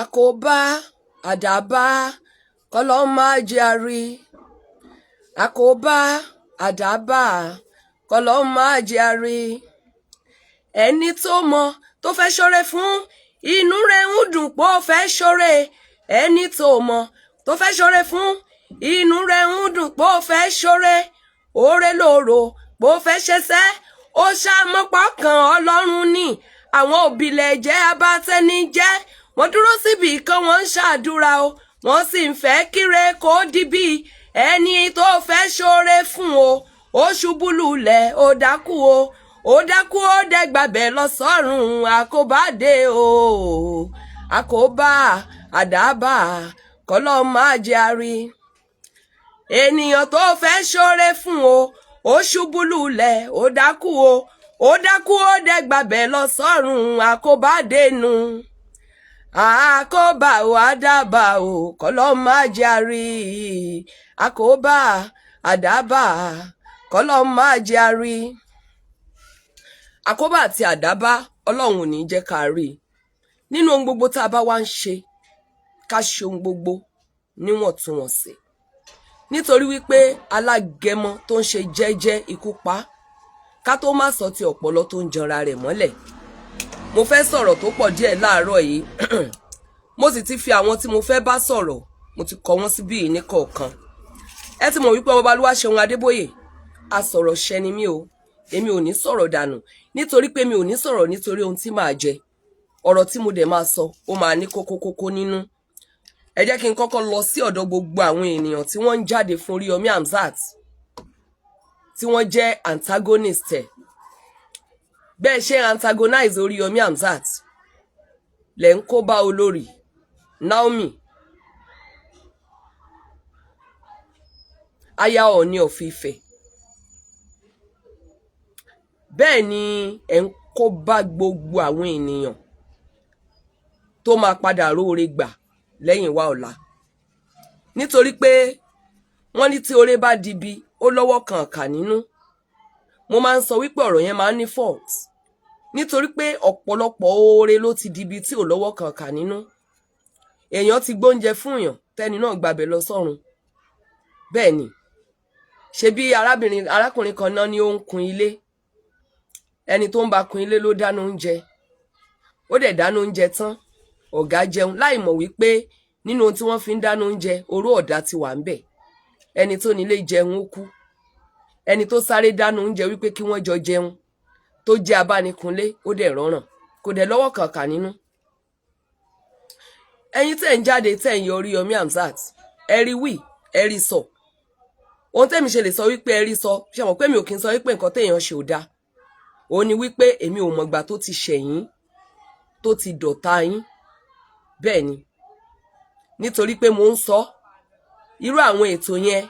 àkóbá àdábá kọ́lọ́ máa jẹ́ a rí. Àkóbá àdábá kọ́lọ́ máa jẹ́ a rí. Ẹni tó mọ tó fẹ́ ṣoore fún inú rẹ̀ ń dùn pé ó fẹ́ ṣoore. Ẹni tó mọ tó fẹ́ ṣoore fún inú rẹ̀ ń dùn pé ó fẹ́ ṣoore. Oore lóore pé ó fẹ́ ṣẹṣẹ́ ó ṣàmọ́pọ̀ kan Ọlọ́run ní. Àwọn òbílẹ̀ jẹ́ abatẹni jẹ́ wọ́n dúró síbi kan wọ́n ń ṣàdúrà o wọ́n sì ń fẹ́ kíre kó dìbí ẹni tó fẹ́ ṣoore fún o. Ó ṣubú lulẹ̀ ó dákú ó dákú ó dẹ́gbàbẹ̀ lọ sọ́run. Àkóbá dé o àkóbá àdábá kọ́lọ́ máa jẹ́ a rí. Ènìyàn tó fẹ́ ṣoore fún o ó ṣubú lulẹ̀ ó dákú ó dẹ́gbàbẹ̀ lọ sọ́run. Àkóbá dénú àkóbá ò àdábá o kọ́lọ́ máa jẹ́ a rí. Àkóbá àdábá kọ́lọ́ máa jẹ́ a rí. Àkóbá àti àdábá Ọlọ́run ò ní jẹ́ ká rí. Nínú ohun gbogbo tá a bá wá ń ṣe ká ṣe ohun gbogbo níwọ̀ntúnwọ̀nsì, nítorí wípé alágẹmọ tó ń ṣe jẹ́jẹ́ ikú pa ká tó má sọ ti ọ̀pọ̀lọ tó ń janra rẹ̀ mọ́lẹ̀. Mo fẹ́ sọ̀rọ̀ tó pọ̀ díẹ̀ láàárọ̀ yìí mo sì ti fi àwọn tí mo fẹ́ bá sọ̀rọ̀ mo ti kọ wọ́n síbí yìí ní kọ̀ọ̀kan. Ẹ ti mọ̀ wípé ọba Olúwaṣeun Adébóyè a sọ̀rọ̀ ṣẹni mí o, èmi ò ní sọ̀rọ̀ dànù nítorí pé mi ò ní sọ̀rọ̀ nítorí ohun tí màá jẹ. Ọ̀rọ̀ tí mo dẹ̀ máa sọ ó máa ní kókó nínú. Ẹ jẹ́ kí n kọ́kọ́ lọ sí ọ̀dọ̀ gbogbo àwọn ènìyàn tí wọ́n ń jáde fún Oríyọmí Hamzat tí wọ́n jẹ́ antagonist ẹ̀. Bẹ́ẹ̀ ṣe antagonize Oríyọmí Hamzat lẹ̀ ń kó bá olórí Naomi aya Ọọ̀ni of Ifẹ̀. Bẹ́ẹ̀ ni ẹ̀ ń kó bá gbogbo àwọn ènìyàn tó máa padà róore gbà lẹ́yìn wá ọ̀la. Nítorí pé wọ́n ní tí oore bá dibi ó lọ́wọ́ kan kà nínú. Mo máa ń sọ wípé ọ̀rọ̀ yẹn máa ń ní fault nítorí pé ọ̀pọ̀lọpọ̀ oore ló ti dibi tí ò lọ́wọ́ kan kà nínú. Èèyàn ti gbóúnjẹ fún èèyàn tẹ́ni náà gbàbẹ̀ lọ sọ́run. Bẹ́ẹ̀ ni ṣe bí arákùnrin kan náà ni ó ń kun ilé. Ẹni tó ń bá kun ilé ló dáná oúnjẹ. Ó dẹ̀ dáná oúnjẹ tán ọ̀gá jẹun láì mọ̀ wípé nínú ohun tí wọ́n fi ń dáná oúnjẹ oró ọ̀dà ti wà ń bẹ̀. Ẹni tó nílé jẹun ó kú. Ẹni tó sáré dáná oúnjẹ wípé kí wọ́n jọ jẹun tó jẹ́ abánikunlé ó dẹ̀ rọrùn kò dẹ̀ lọ́wọ́ kankan nínú. Ẹ̀yin tẹ́ ń jáde tẹ́ ń yọ Oríyọmí Hamzat ẹ rí wí ẹ rí sọ. Ohun tẹ́mi ṣe lè sọ wípé ẹ rí sọ ṣe mọ̀ pé mi ò kí ń sọ wípé nǹkan téèyàn ṣe ò dáa. Ó ní wípé èmi ò mọ̀gbà tó ti ṣẹ̀yìn tó ti dọ̀tá yín. Bẹ́ẹ̀ ni nítorí pé mo ń sọ irú àwọn ètò yẹn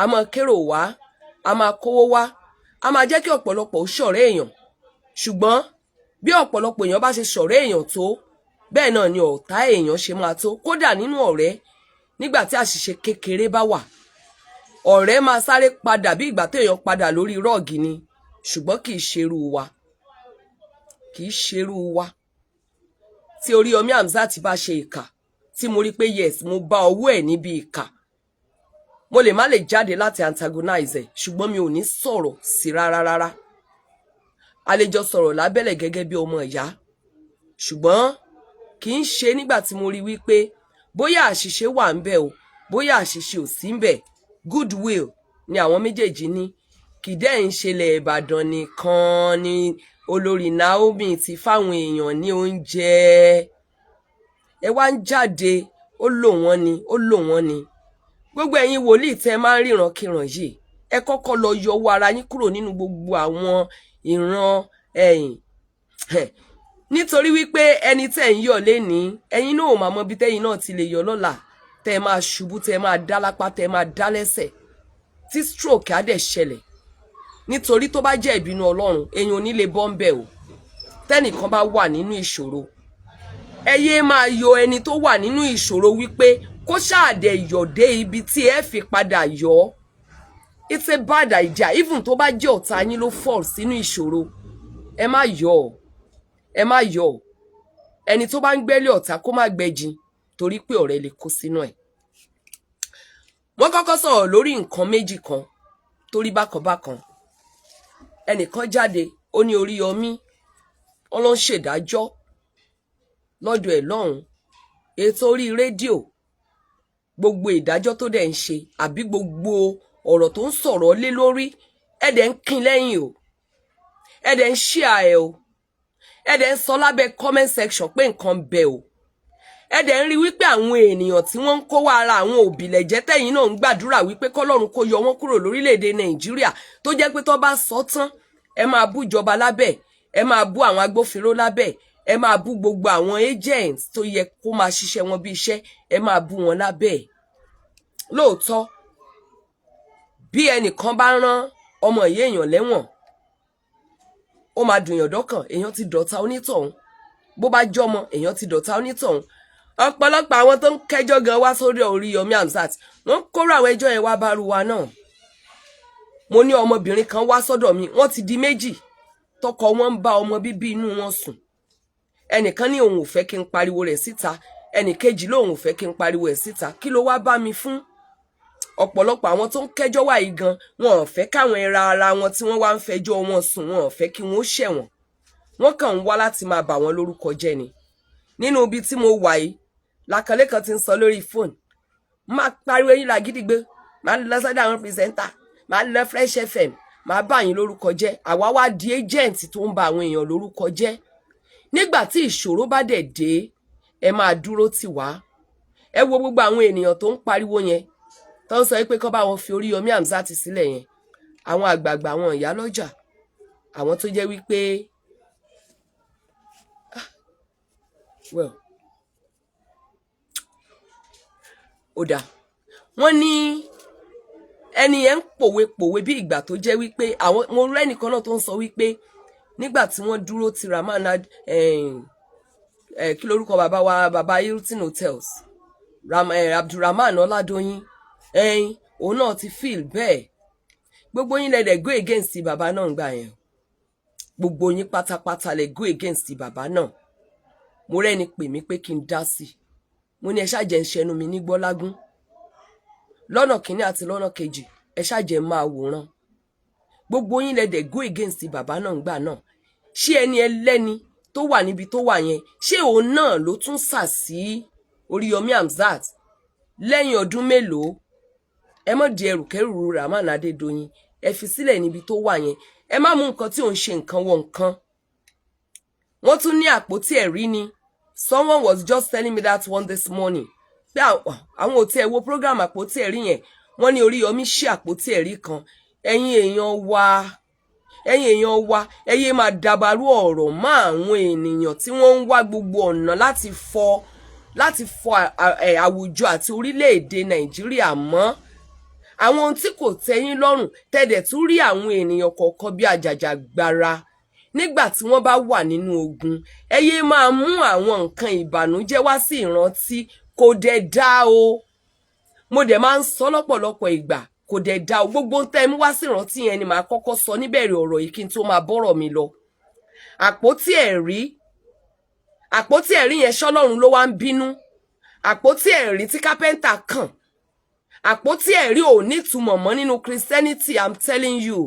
a máa kérò wá a máa kówó wá a máa jẹ́ kí ọ̀pọ̀lọpọ̀ ó ṣọ̀rẹ́ èèyàn. Ṣùgbọ́n bí ọ̀pọ̀lọpọ̀ èèyàn bá ṣe ṣọ̀rẹ́ èèyàn tó bẹ́ẹ̀ náà ni ọ̀tá èèyàn ṣe máa tó. Kódà nínú ọ̀rẹ́ nígbà tí àṣìṣe kékeré bá wà ọ̀rẹ́ máa sáré padà bí ìgbà téèyàn padà lórí rọ́ọ̀gì ni. Ṣùgbọ́n kì í ṣerú wa kì í ṣerú wa. Tí Oríyọmí Hamzat bá ṣe ìkà tí mo rí pé yes mo bá ọwọ́ ẹ̀ níbi ìkà mo lè má lè jáde láti antagonize ẹ̀ ṣùgbọ́n mi ò ní sọ̀rọ̀ sí rárá. A lè jọ sọ̀rọ̀ lábẹ́lẹ̀ gẹ́gẹ́ bí ọmọ ìyá ṣùgbọ́n kì í ṣe nígbà tí mo rí wípé bóyá àṣìṣe wà ń bẹ̀ o bóyá àṣìṣe ò sí ń bẹ̀. Goodwill ni àwọn méjèèjì ní. Kìdẹ́ ń ṣẹlẹ̀ Ìbàdàn nìkan ni olórí Naomi ti fáwọn èèyàn ní oúnjẹ. Ẹ wá ń jáde ó lò wọ́n ni. Gbogbo ẹ̀yin wòlíì tẹ́ máa ń ríran kíran yìí ẹ kọ́kọ́ lọ yọ owó ara yín kúrò nínú gbogbo àwọn ìran ẹ̀yìn. Nítorí wípé ẹni tẹ́ ń yọ̀ lénìí ẹ̀yin náà ò máa mọ bí tẹ́yin náà ti lè yọ lọ́la tẹ́ máa ṣubú tẹ́ máa dá lápá tẹ́ máa dá lẹ́sẹ̀ tí stroke á dẹ̀ ṣẹlẹ̀. Nítorí tó bá jẹ́ ìbínú Ọlọ́run èèyàn ò ní lè bọ́ ń bẹ̀ o. Tẹ́nìkan bá wà nínú ìṣòro ẹ yé máa yọ ẹni tó wà nínú ìṣòro wípé kó ṣáàdẹ̀ yọ̀dé ibi tí ẹ fi padà yọ. It's a bad idea even tó bá jẹ́ ọ̀tá yín ló fall sínú ìṣòro ẹ má yọ ẹni tó bá ń gbẹ́lé ọ̀tá kó má gbẹ́jìn torí pé ọ̀rẹ́ lè kó sínú ẹ̀. wọ́n kọ́kọ́ sọ̀rọ̀ lórí nǹkan méjì kan torí bákanbákan. ẹnìkan jáde ó ní Oríyọmí wọn ló ń ṣèdájọ́ lọ́dọ̀ ẹ̀ lọ́hùn ètò orí rédíò gbogbo ìdájọ́ tó dẹ̀ ń ṣe àbí gbogbo ọ̀rọ̀ tó ń sọ̀rọ̀ lé lórí ẹ̀dẹ̀ ń kín lẹ́yìn o ẹ̀dẹ̀ ń share ẹ̀ o ẹ̀dẹ̀ ń sọ lábẹ́ comment section pé nǹkan bẹ o ẹ̀dẹ̀ ń rí wípé àwọn ènìyàn tí wọ́n ń kó wá ara àwọn òbílẹ̀jẹ́ tẹ̀yìn náà ń gbàdúrà wípé kọ́lọ́run kó yọ wọ́n kúrò lórílẹ̀‐èdè Nàìjíríà tó jẹ́ pé tó bá sọ tán ẹ máa bú ìjọba lábẹ́ ẹ máa bú àwọn agbófinró lábẹ́ ẹ máa bú gbogbo àwọn agents tó yẹ kó máa ṣiṣẹ́ wọn bí iṣẹ́ ẹ máa bú wọn lábẹ́. lóòótọ́ bí ẹnìkan bá rán ọmọ ìyá èèyàn lẹ́wọ̀n ó máa dùnyàn dọ́kàn èèyàn ti dọ̀tá onítọ̀hún bó bá jọmọ èèyàn ti dọ̀tá onítọ̀hún. ọ̀pọ̀lọpọ̀ àwọn tó ń kẹ́jọ́ gan wá sórí Oríyọmí Hamzat wọ́n kóró àwọn ẹjọ́ yẹn wá bárúwa náà. mo ní ọmọbìnrin kan wá sọ́dọ̀ mi wọ́n ti di méjì tọkọ wọn ń bá ọmọ bíbí inú wọn sùn. ẹnìkan ní òun ò fẹ́ kí n pariwo rẹ̀ síta ẹnìkejì lóun ò fẹ́ kí n pariwo ẹ̀ síta kí ló wá bá mi fún. ọ̀pọ̀lọpọ̀ àwọn tó ń kẹ́jọ́ wá yìí gan wọn ò fẹ́ káwọn ẹra ara wọn tí wọ́n wá ń fẹjọ́ wọn sùn wọn ò fẹ́ kí wọ́n ṣẹ̀wọ̀n wọ́n kàn ń wá láti máa bà wọ́n lórúkọ jẹ́ ni. nínú ibi tí mo wà yìí làkànlé kan ti ń sọ lórí fóònù máa pariwo yín làgídígbé máa lọ sọ́dọ̀ àwọn pírẹsẹ́ńtà máa lọ Fresh FM máa bá yín lórúkọ jẹ́ àwa wá di agent tó ń ba àwọn èèyàn lórúkọ jẹ́. nígbà tí ìṣòro bá dẹ̀ dé ẹ máa dúró tì wá. ẹ wo gbogbo àwọn ènìyàn tó ń pariwo yẹn tó ń sọ pé kó bá wọn fi Oríyọmí Hamzat sílẹ̀ yẹn àwọn àgbààgbà àwọn ìyá lọ́jà àwọn tó jẹ́ wípé well ó dáa wọ́n ní ẹni yẹn ń pòwe bí ìgbà tó jẹ́ wípé àwọn mo rẹ́nìkan náà tó ń sọ wípé nígbà tí wọ́n dúró ti Ramana kí lórúkọ bàbá wa bàbá Hilton Hotels Abdulrahman Ọládọyìn òun náà ti feel bẹ́ẹ̀ gbogbo yín lẹ́dẹ̀ go against bàbá náà ń gbà yẹn gbogbo yín pátápátá lẹ go against bàbá náà. mo rẹ́ni pè mí pé kí n dá sí i mo ní ẹ ṣáàjẹ́ ń ṣẹnu mi ní gbọ́lágún lọ́nà kínní àti lọ́nà kejì ẹ ṣáàjẹ́ máa wòran gbogbo yín lẹ́dẹ̀ go against bàbá náà ń gbà náà. ṣé ẹni ẹlẹ́ni tó wà níbi tó wà yẹn ṣé òun náà ló tún sà sí Oríyọmí Hamzat lẹ́yìn ọdún mélòó. ẹ mọ̀ di ẹrùkẹ́rù Rahman Adédoyin ẹ fi sílẹ̀ níbi tó wà yẹn ẹ má mú nǹkan tí ò ń ṣe nǹkan wọ nǹkan. wọ́n tún ní àpótí ẹ̀rí ni someone was just telling me that one this morning pé àwọn ò tiẹ̀ wo program àpótí ẹ̀rí yẹn wọ́n ní Oríyọmí ṣí àpótí ẹ̀rí kan. ẹ̀yin èèyàn wa ẹ yé máa dàbàrú ọ̀rọ̀ mọ́ àwọn ènìyàn tí wọ́n ń wá gbogbo ọ̀nà láti fọ àwùjọ àti orílẹ̀-èdè Nàìjíríà mọ́. àwọn ohun tí kò tẹ́yín lọ́rùn tẹ́dẹ̀ tún rí àwọn ènìyàn kọ̀ọ̀kan bí àjàjàgbara nígbà tí wọ́n bá wà nínú ogun ẹ yé máa mú àwọn nǹkan ìbànújẹ́ wá sí ìrántí kò dẹ̀ dá o. mo dẹ̀ máa ń sọ lọ́pọ̀lọpọ̀ ìgbà kò dẹ̀ dá o gbogbo tẹ́ mú wá sí ìrántí yẹn ni màá kọ́kọ́ sọ níbẹ̀rẹ̀ ọ̀rọ̀ yìí kí n tó máa bọ́rọ̀ mi lọ. àpótí ẹ̀rí yẹn ṣọ́lọ́run ló wá ń bínú. àpótí ẹ̀rí tí kápẹ́ńtà kàn àpótí ẹ̀rí ò nítumọ̀ mọ́ nínú Christianity I'm telling you.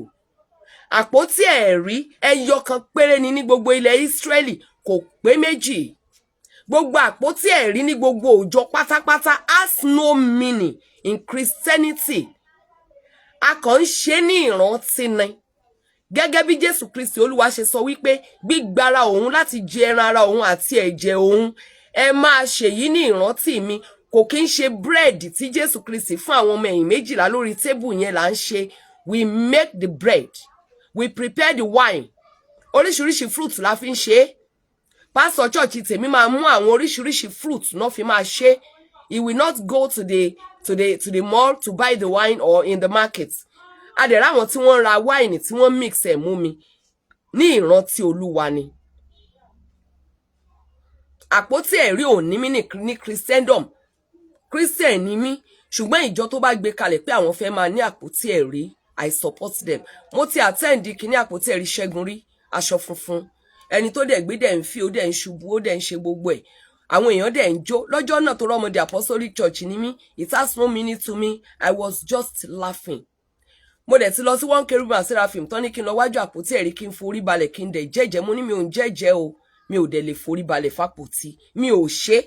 àpótí ẹ̀rí ẹyọ kan péré ni ní gbogbo ilẹ̀ Israeli kò pé méjì. gbogbo àpótí ẹ̀rí ní gbogbo òjò pátápátá has no meaning in Christianity. a kàn ń ṣe ní ìrántí ni gẹ́gẹ́ bí Jésù Kristi Olúwa ṣe sọ wípé gbígbára òun láti jẹ ẹran ara òun àti ẹ̀jẹ̀ òun ẹ máa ṣèyí ní ìrántí mi. kò kí ń ṣe búrẹ́dì tí Jésù Kristi fún àwọn ọmọ ẹ̀yìn méjìlá lórí tébù yẹn là ń ṣe. we make the bread we prepare the wine oríṣiríṣi fruit la fi ń ṣe é. pásítọ̀ church tèmi máa mú àwọn oríṣiríṣi fruit náà fi máa ṣe. he will not go to the mall to buy the wine or in the market. adẹ̀rẹ̀ àwọn tí wọ́n ra wine tí wọ́n mix ẹ̀ mú mi ní ìrántí Olúwa ni. àpótí ẹ̀rí ò ní mí ní Christendom Christian ni mí ṣùgbọ́n ìjọ tó bá gbé kalẹ̀ pé àwọn fẹ́ máa ní àpótí ẹ̀rí I support them. mo ti attend kíní àpótí ẹ̀rí Ṣẹ́gun rí aṣọ funfun ẹni tó dẹ̀ gbé dẹ̀ ń fi ó dẹ̀ ń ṣubú ó dẹ̀ ń ṣe gbogbo ẹ̀ àwọn èèyàn dẹ̀ ń jó lọ́jọ́ náà tó rọ́mọdé Apostolic Church ní mí it has no meaning to me I was just laughing mo dẹ̀ ti lọ sí One Cherubim and Seraphim tán ní kí n lọ wájú àpótí ẹ̀rí kí n forí balẹ̀ kí n dẹ̀ jẹ́jẹ́ mo ní mi ò ń jẹ́jẹ́ o mi ò dẹ̀ lè forí balẹ̀ fápótí mi ò ṣe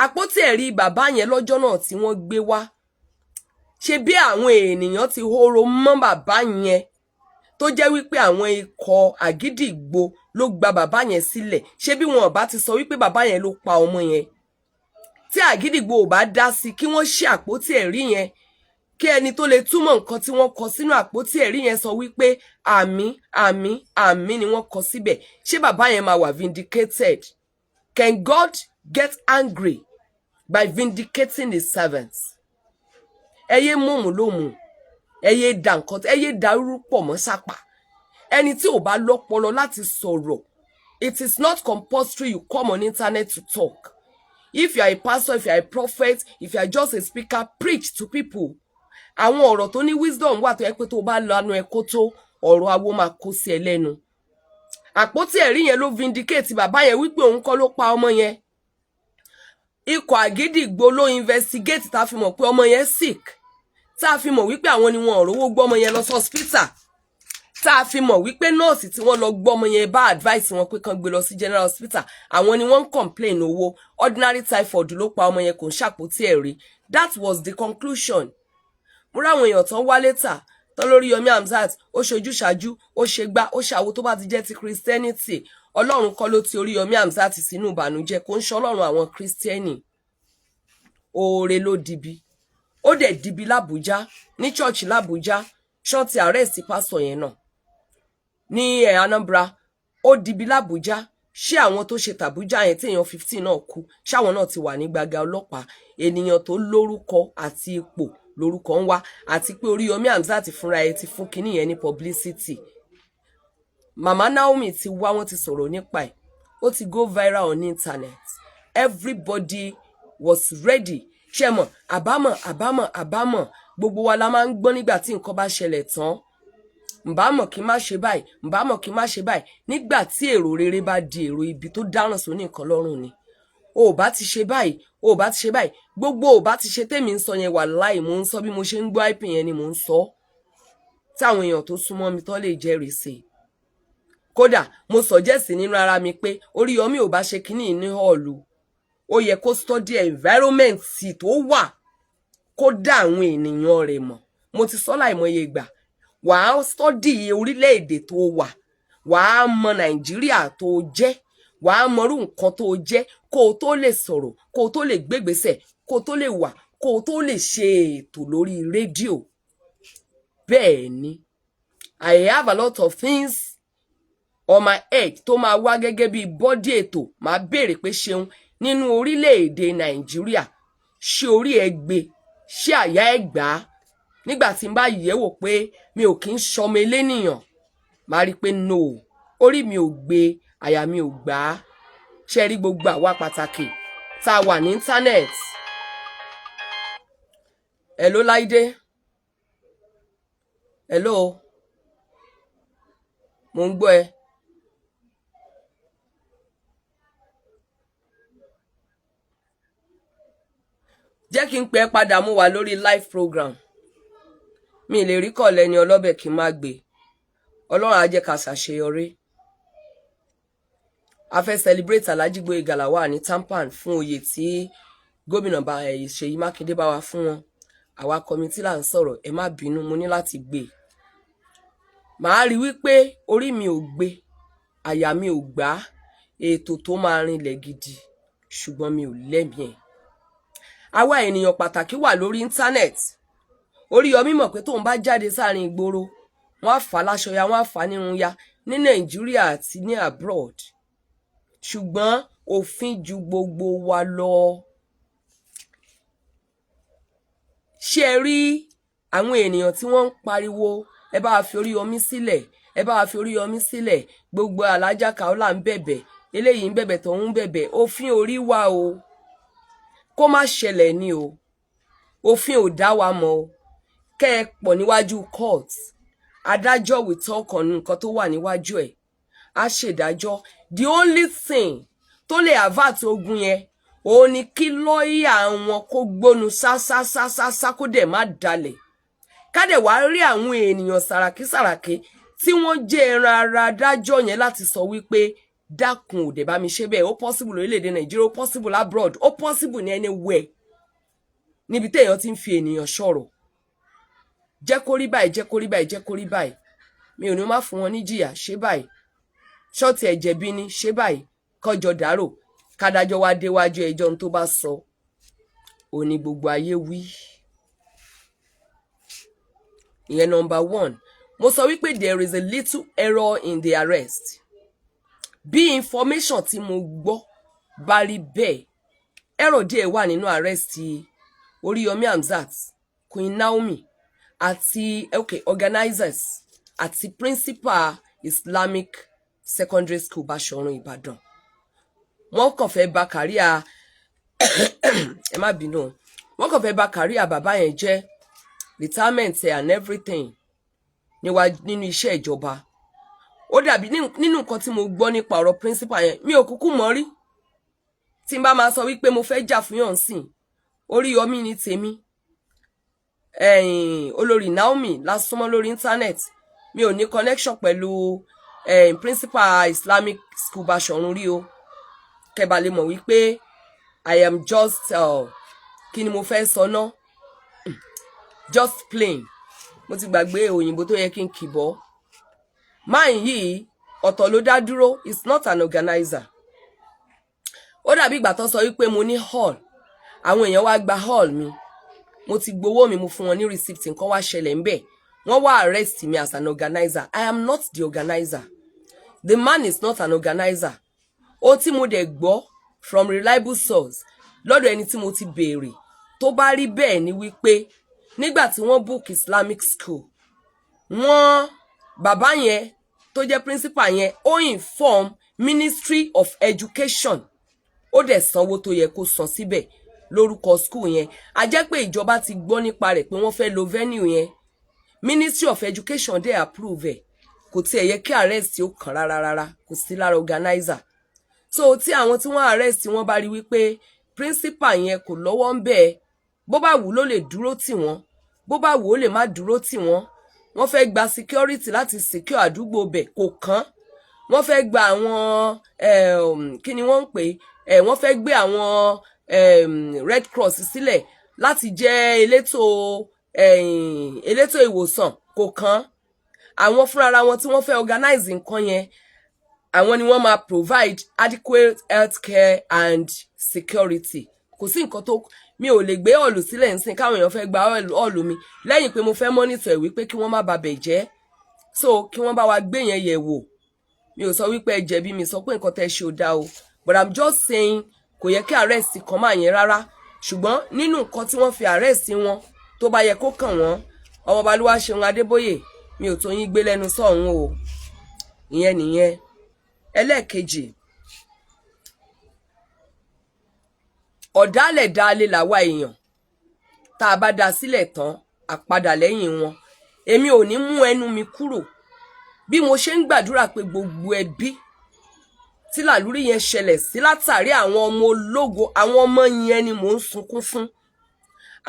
àpótí ẹ̀rí bàbá yẹn lọ́jọ́ náà tí wọ́n gbé wá ṣe bí àwọn ènìyàn ti hóró mọ́ bàbá yẹn tó jẹ́ wípé àwọn ikọ̀ àgídìgbò ló gba bàbá yẹn sílẹ̀ ṣé bí wọn bá ti sọ wípé bàbá yẹn ló pa ọmọ yẹn tí àgídìgbò ò bá dá sí kí wọ́n ṣí àpótí ẹ̀rí yẹn kí ẹni tó lè túmọ̀ nǹkan tí wọ́n kọ sínú àpótí ẹ̀rí yẹn sọ wípé àmín àmín àmín ni wọ́n kọ síbẹ̀ ṣé bàbá yẹn máa wà vindicated? Can God get angry by vindicating his servants? ẹ yé mọ̀mù lómù ẹ yé dà nǹkan ẹ yé darúrú pọ̀ mọ́ sápà ẹni tí ò bá lọ́pọlọ láti sọ̀rọ̀ it is not compulsory you come on internet to talk. If you are a pastor, if you are a prophet, if you are just a speaker, preach to people. Àwọn ọ̀rọ̀ tó ní wisdom wà tó yẹ pé tó bá lanu ẹ kó tó ọ̀rọ̀ awo máa kó sí ẹ lẹ́nu. Àpótí ẹ̀rí yẹn ló vindicate bàbá yẹn wípé òun kọ́ ló pa ọmọ yẹn. Ikọ̀ àgídìgbò ló investigate tá fi mọ̀ pé ọmọ yẹn sick. Tá fi mọ̀ wípé àwọn ni wọn ò rówó gbọ́ ọmọ yẹn lọ sí hospital. Tá fi mọ̀ wípé nọ́ọ̀sì tí wọ́n lọ gbọ́ ọmọ yẹn bá advice wọn pé kán gbé lọ sí general hospital. Àwọn ni wọ́n complain owó. Ordinary typhoid ló pa ọmọ yẹn kò ń ṣàpótí ẹ̀rí. That was the conclusion. Mo ráwọn èèyàn tán wá létà tán lórí Yomi Hamzat ó ṣojú ṣáájú ó ṣe gbá ó ṣàwo tó bá ti jẹ́ ti Christianity Ọlọ́run kọ́ ló ti orí Yomi Hamzat sínú ìbànújẹ́ kò ń ṣe Ọlọ́run àwọn Christiani oore ló dibi ó dẹ̀ dibi l'Abuja ní church l'Abuja ṣọ́ọ̀tì arrest pásọ̀ yẹn náà ní Anambra ó dibi l'Abuja ṣé àwọn tó ṣe tàbújá yẹn tí èèyàn 15 náà kú ṣáwọn náà ti wà ní gbàgà ọlọ́pàá ènìyàn tó lórúkọ àti ipò lórúkọ ń wá àti pé orí Yomi Hamzat fúnra ẹ ti fún kinní yẹn ní publicity Mama Naomi ti wá wọn ti sọ̀rọ̀ nípa ẹ̀ ó ti go viral on internet everybody was ready ṣé mọ̀ àbámọ̀ gbogbo wa la máa ń gbọ́ nígbà tí nǹkan bá ṣẹlẹ̀ tán ǹbámọ̀ kí má ṣe báyìí ǹbámọ̀ kí má ṣe báyìí nígbà tí èrò rere bá di èrò ibi tó dáràn sóní nǹkan lọ́rùn ni o bá ti ṣe báyìí o bá ti ṣe báyìí gbogbo o bá ti ṣe tèmi ń sọ yẹn wà láì mò ń sọ bí mo ṣe ń gbọ́ ip yẹn ni mò ń sọ táwọn èèyàn tó súnmọ́ mi tán lè jẹ́rìí sí kódà mo suggest nínú ara mi pé Oríyọmí ò bá ṣe kíní ní họ́ọ̀lù ó yẹ kó study environment tó wà kó dá àwọn ènìyàn rẹ̀ mọ̀ mo ti sọ láìmọye ìgbà wàá study orílẹ̀-èdè tó wà wàá mọ Nàìjíríà tó jẹ́ wàá mọrú nǹkan tó jẹ́ kó o tó lè sọ̀rọ̀ kó o tó lè gbégbèsè kó o tó lè wà kó o tó lè ṣe ètò lórí rédíò bẹ́ẹ̀ ni I have a lot of things on my head tó máa wá gẹ́gẹ́ bí bọ́dí ètò máa béèrè pé ṣeun nínú orílẹ̀-èdè Nàìjíríà ṣé orí ẹ gbé ṣé àyà ẹ gbà á nígbà tí n bá yẹ̀wò pé mi ò kí ń ṣọmọ elénìyàn máa rí pé no orí mi ò gbé àyà mi ò gbà á ṣe rí gbogbo àwa pàtàkì tá a wà ní internet. Hello Láìdé hello mo ń gbọ́ ẹ. Jẹ́ kí n pè ẹ́ padà mo wà lórí live program mi lè rí kọ̀lẹ́ ní ọlọ́bẹ̀ kí n má gbé Ọlọ́run á jẹ́ ká ṣàṣeyọrí. A fẹ́ celebrate Alhaji Gboyega Lawal ní Tampan fún oyè tí gómìnà Ṣèyí Mákindé bá wa fún wọn àwa kọmitì là ń sọ̀rọ̀ ẹ má bínú mo ní láti gbé màá rí wípé orí mi ò gbé àyà mi ò gbà ètò tó máa rinlẹ̀ gidi ṣùgbọ́n mi ò lẹ́mìí ẹ̀. Àwa ènìyàn pàtàkì wà lórí internet Oríyọmí mọ̀ pé tóun bá jáde sáàrin ìgboro wọ́n á fà á láṣọ ya wọ́n á fà á nírun ya ní Nàìjíríà àti ní abroad ṣùgbọ́n òfin ju gbogbo wa lọ. Ṣé ẹ rí àwọn ènìyàn tí wọ́n ń pariwo ẹ bá wa fi Oríyọmí sílẹ̀ ẹ bá wa fi Oríyọmí sílẹ̀ gbogbo Alájà Kaola ń bẹ̀bẹ̀ eléyìí ń bẹ̀bẹ̀ tó ń bẹ̀bẹ̀ òfin orí wa o kó má ṣẹlẹ̀ ni o òfin ò dá wa mọ̀ o kẹ́ ẹ pọ̀ níwájú court adájọ́ will talk on nǹkan tó wà níwájú ẹ̀ á ṣèdájọ́. The only thing tó lè avert ogun yẹn òun ni kí lọ́ọ̀yà wọn kó gbónu sásásásásá kó dẹ̀ má dalẹ̀, ká dẹ̀ wá rí àwọn ènìyàn sàràkí tí wọ́n jẹ́ ẹran ara dájọ́ yẹn láti sọ wípé dákun ò dẹ̀ bá mi ṣe bẹ́ẹ̀. Ó possible lórílẹ̀‐èdè Nàìjíríà, ó possible abroad, ó possible ní anywhere níbi téèyàn ti ń fi ènìyàn sọ̀rọ̀. Jẹ́ kó rí báyìí, jẹ́ kó rí báyìí, jẹ́ kó rí báyìí. Mi ò ní má fún wọn ní jìyà, ṣe báyìí. Ṣọ́ọ̀tì ẹ̀jẹ̀ bí ní ṣe báyìí, kọjọ dárò, kádájọ́ wá déwájú ẹjọ́ tó bá sọ òní gbogbo ayé wí. Ìyẹn number 1. Mo sọ wípé there is a little error in the arrest. Bí information tí mo gbọ́ bá rí bẹ́ẹ̀, error díẹ̀ wà nínú arrest Oríyọmí Hamzat, Queen Naomi àti organizers àti principal Islamic Secondary School Bashorun Ìbàdàn. Wọ́n kàn fẹ́ bà career ẹ má bínú, wọ́n kàn fẹ́ bà career bàbá yẹn jẹ́, retirement and everything nínú iṣẹ́ ìjọba. Ó dàbí nínú nǹkan tí mo gbọ́ nípa ọ̀rọ̀ principal yẹn, mi ò kúkú mọ̀ rí. Tí n bá máa sọ wípé mo fẹ́ jà fún yàn sìn, Oríyọmí ní tèmi, olórí Naomi lásùnmọ́ lórí internet, mi ò ní connection pẹ̀lú principal Islamic School Bashorun rí o. Kẹ́bà lè mọ̀ wípé I am just kí ni mo fẹ́ sọ náà, just plain. Mo ti gbàgbé òyìnbó tó yẹ kí n kìbọ̀. Máa yìí ọ̀tọ̀ ló dá dúró, is not an organizer. Ó dàbí ìgbà tó sọ wípé mo ní hall, àwọn èèyàn wá gba hall mi, mo ti gbowó mi, mo fún wọn ní receipt, nǹkan wá ṣẹlẹ̀ ńbẹ̀, wọ́n wá arrest me as an organizer. I am not the organizer. The man is not an organizer. Ohun tí mo dẹ̀ gbọ́ from reliable source lọ́dọ̀ ẹni tí mo ti béèrè tó bá rí bẹ́ẹ̀ ni wípé nígbà tí wọ́n book Islamic school, wọ́n bàbá yẹn tó jẹ́ principal yẹn ó inform Ministry of Education, ó dẹ̀ sanwó tó yẹ kó san síbẹ̀ lórúkọ school yẹn. A jẹ́ pé ìjọba ti gbọ́ nípa rẹ̀ pé wọ́n fẹ́ lo venue yẹn, Ministry of Education dẹ̀ approve ẹ̀. Kò tiẹ̀ yẹ kí arrest ó kàn rárá, kò sí lára organizer. So tí àwọn tí wọ́n arrest wọ́n bá rí wípé principal yẹn kò lọ́wọ́ ń bẹ́ẹ̀, bó bá wù ló lè dúró tì wọ́n, bó bá wù ó lè má dúró tì wọ́n. Wọ́n fẹ́ gba security láti secure àdúgbò bẹ̀, kò kàn. Wọ́n fẹ́ gba àwọn kí ni wọ́n ń pè, wọ́n fẹ́ gbé àwọn Red Cross sílẹ̀ láti jẹ́ elétò ìwòsàn, kò kàn. Àwọn fúnra wọn tí wọ́n fẹ́ organize nǹkan yẹn, àwọn ni wọ́n máa provide adequate healthcare and security. Kò sí nǹkan tó, mi ò lè gbé ọ̀lù sílẹ̀ nsìn káwọn èèyàn fẹ́ gba ọ̀lù mi lẹ́yìn pé mo fẹ́ monitor ẹ̀ wípé kí wọ́n má bà bẹ̀ jẹ́. So kí wọ́n bá wa gbé yẹn yẹ̀ wò. Mi ò sọ wípé ẹ jẹ̀bi, mi sọ pé nǹkan tẹ́ ṣe ò dá o, but I'm just saying kò yẹ kí arrest kan máa yẹn rárá. Ṣùgbọ́n nínú nǹkan tí wọ́n fi arrest wọn tó bá yẹ kó kàn wọ́n, Ọmọọba Olúwaṣeun Adébóyè, mi ò tó yín gbé lẹ́nu sọ́hun o. Ìyẹn nìyẹn. Ẹlẹ́ẹ̀kejì, ọ̀dàlẹ̀ dalẹ̀ làwa èèyàn, tá a bá dá sílẹ̀ tán àpadà lẹ́yìn wọn. Èmi ò ní mú ẹnu mi kúrò bí mo ṣe ń gbàdúrà pé gbogbo ẹbí tí làlúrí yẹn ṣẹlẹ̀ sí látàrí àwọn ọmọ ológo, àwọn ọmọ yẹn ni mò ń sunkún fún.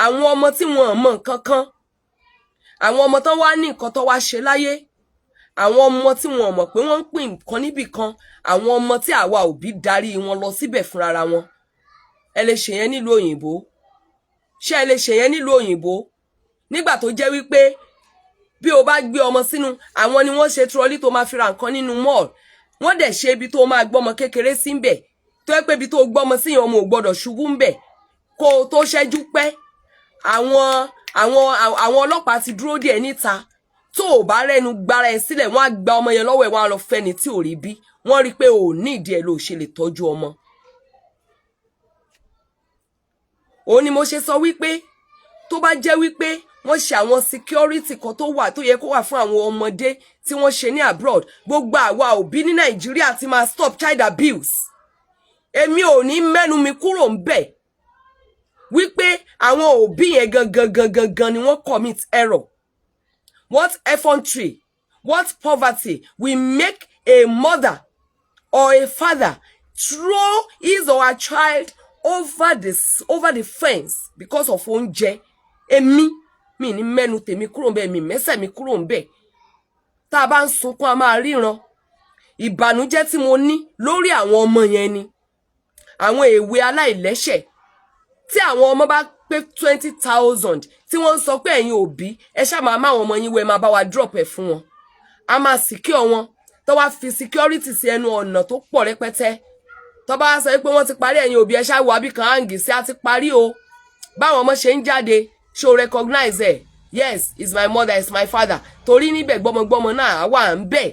Àwọn ọmọ tí wọn ò mọ nǹkan kan, àwọn ọmọ tó wá ní nǹkan tó wá ṣe láyé, àwọn ọmọ tí wọn ò mọ̀ pé wọ́n ń pín nǹkan níbì kan, àwọn ọmọ tí àwa òbí darí wọn lọ síbẹ̀ fúnra wọn. Ẹ lè ṣe yẹn nílùú òyìnbó? Ṣé ẹ lè ṣe yẹn nílùú òyìnbó nígbà tó jẹ́ wípé bí o bá gbé ọmọ sínú, àwọn ni wọ́n ṣe trọ́lí tó máa fi ra nǹkan nínú mall, wọ́n dẹ̀ ṣe ibi tó máa gbọ́mọ kékeré sí ń bẹ̀, tó yẹ pé ibi tó gbọ́mọ sí yẹn ọmọ ò gbọ́dọ̀ ṣubú ń bẹ̀ kó o tó ṣẹ́jú pẹ́. Àwọn ọlọ́pàá ti dúró díẹ̀ níta, tó o bá rẹ́nu gbára ẹ sílẹ̀ wọ́n á gba ọmọ yẹn lọ́wọ́ ẹ̀, wọ́n á lọ fẹ́ni tí ò rí bí, wọ́n rí pé ò ní ìdí ẹ̀ ló ṣe lè tọ́jú ọmọ. Òun ni mo ṣe sọ wípé tó bá jẹ́ wípé wọ́n ṣe àwọn security kan tó wà tó yẹ kó wà fún àwọn ọmọdé tí wọ́n ṣe ní abroad, gbogbo àwa òbí ní Nàìjíríà ti máa stop child abuse. Èmi ò ní mẹ́nu mi kúrò ń bẹ̀ wípé àwọn òbí yẹn gangan ni wọ́n commit error. What effrontery, what poverty will make a mother or a father throw his or her child over the fence because of oúnjẹ, èmi mi ní mẹ́nu tèmi kúrò ńbẹ̀, mi mẹ́sẹ̀ mi kúrò ńbẹ̀. Tá a bá ń sunkún a máa ríran. Ìbànújẹ́ tí mo ní lórí àwọn ọmọ yẹn ni àwọn èwe aláìlẹ́ṣẹ̀ tí àwọn ọmọ bá pé 20,000 tí wọ́n ń sọ pé ẹ̀yin òbí ẹ ṣá máa máwọn ọmọ yín wẹ́ máa bá wa drop ẹ̀ fún wọn. A máa secure wọn tó wá fi security sí ẹnu ọ̀nà tó pọ̀ rẹpẹtẹ. Tó bá sọ pé wọ́n ti parí ẹ̀yin òbí ẹ ṣá wo àbí kan hang sí a ti parí o. Báwọn ọmọ ṣe ń jáde ṣó recognize ẹ̀. Yes, it's my mother, it's my father. Torí níbẹ̀ gbọ́mọgbọ́mọ náà wà ń bẹ̀.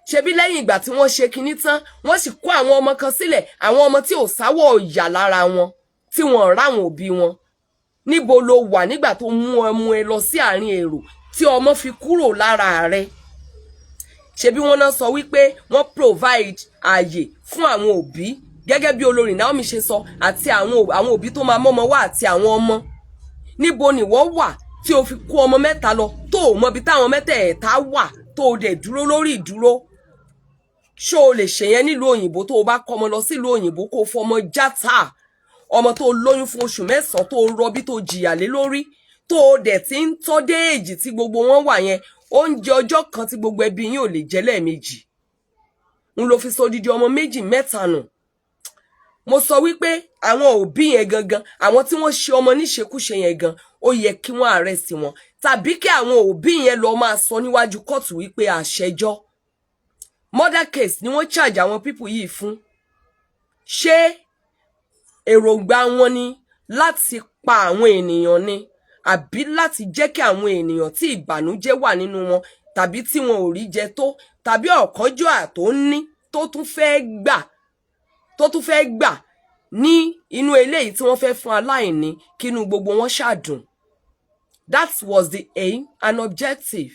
Ṣebí lẹ́yìn ìgbà tí wọ́n ṣe kinní tán wọ́n sì kó àwọn ọmọ kan sílẹ̀, àwọn ọmọ tí ò sáwọ̀ ìyà lára wọn tí wọ́n ráwọn òbí wọn. Níbo lo wà nígbà tó mú ọmọ ẹ lọ sí àárín èrò tí ọmọ fi kúrò lára rẹ̀? Ṣebí wọ́n náà sọ wípé wọ́n provide ààyè fún àwọn òbí gẹ́gẹ́ bí olórí Naomi ṣe sọ àti àwọn òbí tó máa mọ́mọ wá àti àwọn ọmọ. Níbo ni wọ́n wà tí o fi kó ọmọ mẹ́ta lọ tó o mọbi táwọn mẹ́tẹ̀ẹ̀ta wà tó o dẹ̀ dúró lórí ìdúró? Ṣó o lè ṣe yẹn nílùú òyìnbó tó o bá kọ́mọ lọ sílùú òyìnbó kó o fọmọ játa ọmọ tó lóyún fún oṣù 9 tó rọbí tó jìyà lé lórí tó o dẹ̀ ti ń tọ́ dé èjì tí gbogbo wọn wà yẹn oúnjẹ ọjọ́ kan tí gbogbo ẹbí yín ò lè jẹ lẹ́ẹ̀mejì ń lo fi sódìdí ọmọ 2 mẹ́ta nù. Mo sọ wípé àwọn òbí yẹn gangan àwọn tí wọ́n ṣe ọmọ níṣekúṣe yẹn gan ó yẹ kí wọ́n arrest wọn tàbí kí àwọn òbí yẹn lọ máa sọ níwájú kóòtù wípé àṣẹjọ́ murder case ni wọ́n charge àwọn people yìí fún. Ṣé èròǹgbà wọn ni láti pa àwọn ènìyàn ni àbí láti jẹ́ kí àwọn ènìyàn tí ìbànújẹ́ wà nínú wọn tàbí tí wọn ò rí jẹ tó tàbí ọ̀kánjúà tó ní tó tún fẹ́ gbà ní inú eléyìí tí wọ́n fẹ́ fún aláìní kínú gbogbo wọn ṣàdùn? That was the aim and objective.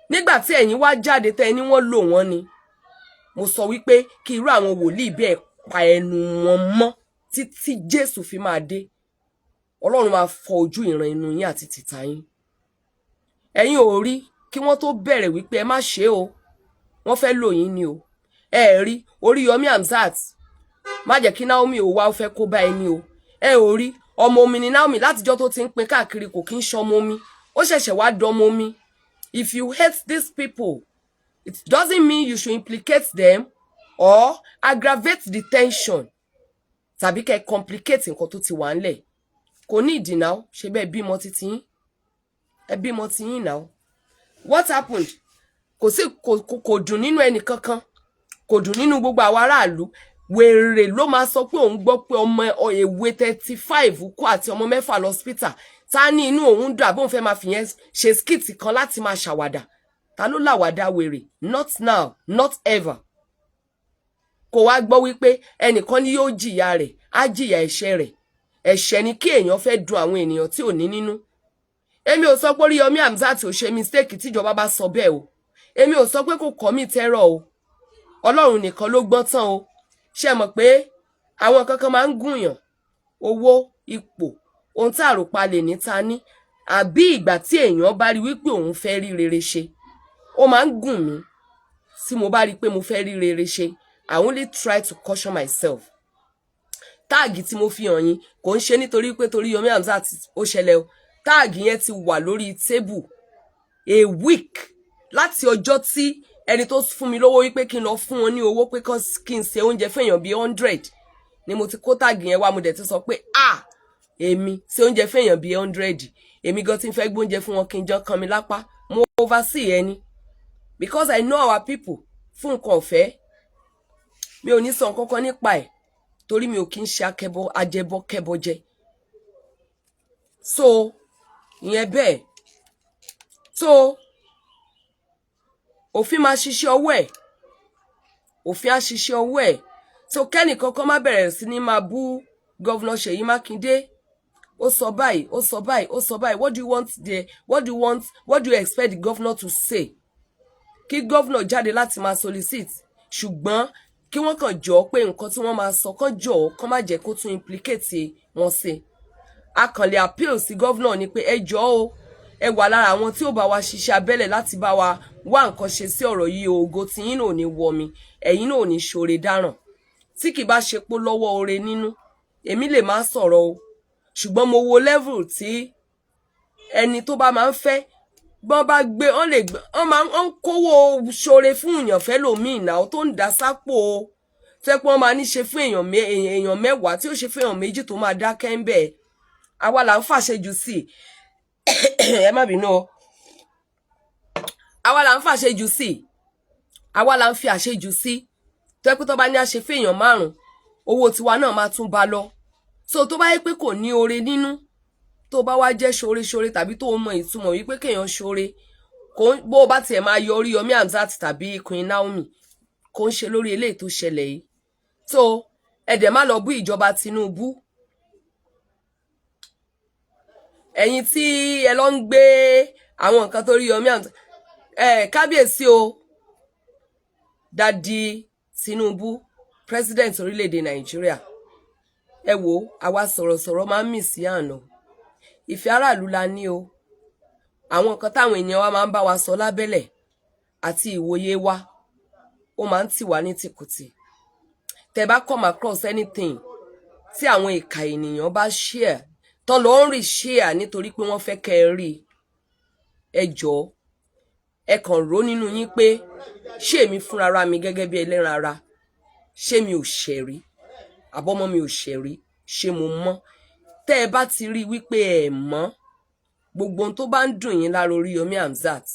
Nígbà tí ẹ̀yin wá jáde tẹ́ ní wọ́n lò wọ́n ni mo sọ wípé kí irú àwọn wòlíì bẹ́ẹ̀ pa ẹnu wọn mọ́ títí Jésù fi máa dé. Ọlọ́run máa fọ ojú ìran inú yín àti tìta yín. Ẹ̀yin ò rí kí wọ́n tó bẹ̀rẹ̀ wípé ẹ má ṣe o wọ́n fẹ́ lò yín ni o. Ẹ rí Oríyọmí Hamzat má jẹ́ kí Naomi ò wá ó fẹ́ kó bá ẹni o. Ẹ ò rí ọmọ omi ni Naomi látijọ́ tó ti ń pín káàkiri kò kí ń ṣọmọ omi ó ṣẹ̀ṣẹ̀ wá dọmọ omi. If you hate these people, it doesn't mean you should implicate them or aggravate the tension. Tàbí kẹ́ complicate nǹkan tó ti wà ńlẹ̀. Kò ní ìdí náà ṣe bẹ́ẹ̀ bímọ títí yín. Ẹ bímọ tí yín náà. What happened? Kò dùn nínú ẹnì kankan. Kò dùn nínú gbogbo àwọn aráàlú. Wèrè ló máa sọ pé òun gbọ́ pé ọmọ èwe 35 kú àti ọmọ 6 lọ hospital. Ta ní inú òun dùn àbóun fẹ́ máa fi yẹn ṣe skit kan láti máa ṣàwàdà. Ta ló làwàdà wèrè? Not now, not ever. Kò wá gbọ́ wípé ẹnìkan ni yóò jìyà rẹ̀, á jìyà ẹ̀ṣẹ̀ rẹ̀. Ẹ̀ṣẹ̀ ni kí èèyàn fẹ́ dùn àwọn ènìyàn tí ò ní nínú. Èmi ò sọ pé Oríyọmí Hamzat ò ṣe mistake tíjọba bá sọ bẹ́ẹ̀ o. Èmi ò sọ pé kò commit error o. Ọlọ́run nìkan ló gbọ́n tán o. Ṣé mọ̀ pé àwọn kankan máa ń gùnyàn owó ipò ohun tí àròpá lè ní ta ní àbí ìgbà tí èèyàn bá rí wípé òun fẹ́ rí rere ṣe ó máa ń gùn mí tí mo bá rí pé mo fẹ́ rí rere ṣe. I only try to caution myself. Táàgì tí mo fi hàn yín kò ń ṣe nítorí pé Oríyọmí Hamzat ó ṣẹlẹ̀ o. Táàgì yẹn ti wà lórí table a week láti ọjọ́ tí ẹni tó fún mi lówó wípé kí n lọ fún wọn ní owó pé kí n ṣe oúnjẹ fún èèyàn bíi 100 ni mo ti kó táàgì yẹn wá mo dẹ̀ ti sọ pé èmi ṣe oúnjẹ fún èèyàn bíi 100 èmi gan ti ń fẹ́ gbóúnjẹ fún wọn kí n jọ kan mi lápá mo oversee ẹni because I know our people fún nǹkan ọ̀fẹ́ mi ò ní sọ nǹkan kan nípa ẹ̀ torí mi ò kí ń ṣe ajẹbọ kẹbọ jẹ so ìyẹn bẹ́ẹ̀ so òfin máa ṣiṣẹ́ ọwọ́ ẹ̀ òfin á ṣiṣẹ́ ọwọ́ ẹ̀ so kẹ́nì kankan má bẹ̀rẹ̀ sí ní máa bú gọ́vnà Ṣèyí Mákindé ó sọ báyìí ó sọ báyìí ó sọ báyìí what do you expect the governor to say? Kí gọ́vnà jáde láti máa solicit ṣùgbọ́n kí wọ́n kàn jọ pé nǹkan tí wọ́n máa sọ kàn jọ kàn má jẹ́ kó tún implicate wọn sí. A kàn lè appeal sí gọ́vnà ni pé ẹ jọ̀ọ́ o ẹ wà lára àwọn tí ó bá wa ṣiṣẹ́ abẹ́lẹ̀ láti bá wa wá nǹkan ṣe sí ọ̀rọ̀ yìí. Ògo tí yín náà ò ní wọ mi, ẹ̀yin náà ò ní ṣoore dáràn. Tí kì bá ṣe pé lọ́wọ́ oore nínú, èmi lè má sọ̀rọ̀ o, ṣùgbọ́n mo wo level tí ẹni tó bá máa ń fẹ́ bọ́n bá gbé wọ́n lè gbé wọ́n máa ń kówó ṣoore fún èèyàn fẹ́ lòmíì náà tó ń dá sápò o, fẹ́ pé wọ́n máa ní ṣe fún èèyàn mẹ́wàá tí ó ṣe fún èèyàn méjì tó máa dákẹ́ ń bẹ̀. Àwa là ń fàṣejù sí ẹ má bínú o, àwa là ń fàṣejù sí, àwa là ń fi àṣejù sí tó yẹ pé tó bá ní àṣe fún èèyàn márùn owó tiwa náà máa tún bá lọ. So tó bá yẹ pé kò ní oore nínú, tó bá wá jẹ́ ṣoore tàbí tó mọ ìtumọ̀ wípé kéèyàn ṣoore, bó o bá tiẹ̀ máa yọ Oríyọmí Hamzat tàbí Queen Naomi, kò ń ṣe lórí eléyìí tó ṣẹlẹ̀ yìí. So ẹ̀dẹ̀ má lọ bú ìjọba Tinubu, ẹ̀yin tí ẹ lọ ń gbé àwọn nǹkan tó Oríyọmí Hamzat kábíyèsí o, Daddy Tinubu, president orílẹ̀-èdè Nàìjíríà. Ẹ wò àwa sọ̀rọ̀sọ̀rọ̀ máa ń mì sí àná, ìfẹ́ aráàlú la ní o. Àwọn nǹkan táwọn èèyàn wa máa ń bá wa sọ lábẹ́lẹ̀ àti ìwòye wa ó máa ń tì wá ní tìkùtì. Tẹ́ bá come across anything tí àwọn ìka ènìyàn bá share tán lọ ń rí share nítorí pé wọ́n fẹ́ kẹ́ ẹ rí, ẹ jọ̀ọ́ ẹ kàn rò nínú yín pé ṣé èmi fúnra mi gẹ́gẹ́ bí ẹlẹ́ran ara, ṣé mi ò ṣẹ̀rí àbọ́mọ́ mi ò ṣẹ̀rí, ṣé mo mọ́? Tẹ́ ẹ bá ti rí wípé ẹ mọ́, gbogbo ohun tó bá ń dùn yín lára Oríyọmí Hamzat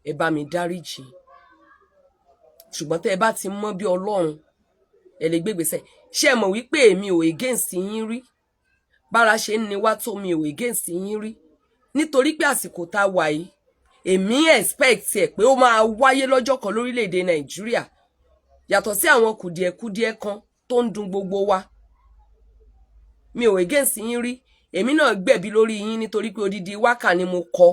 ẹ bá mi dáríjì. Ṣùgbọ́n tẹ́ ẹ bá ti mọ́ bí Ọlọ́run, ẹ lè gbégbèsè. Ṣé ẹ mọ̀ wípé èmi ò against yín rí? Bára ṣe ń ni wá tó mi ò against yín rí. Nítorí pé àsìkò tá a wà yìí, èmi expect ẹ pé ó máa wáyé lọ́jọ́ kan lórílẹ̀-èdè Nàìjíríà, yàtọ̀ sí àwọn kùdìẹ̀kudiẹ kan tó ń dùn gbogbo wa. Mi ò against yín rí, èmi náà gbẹ̀bí lórí yín nítorí pé odidi wákà ni mo kọ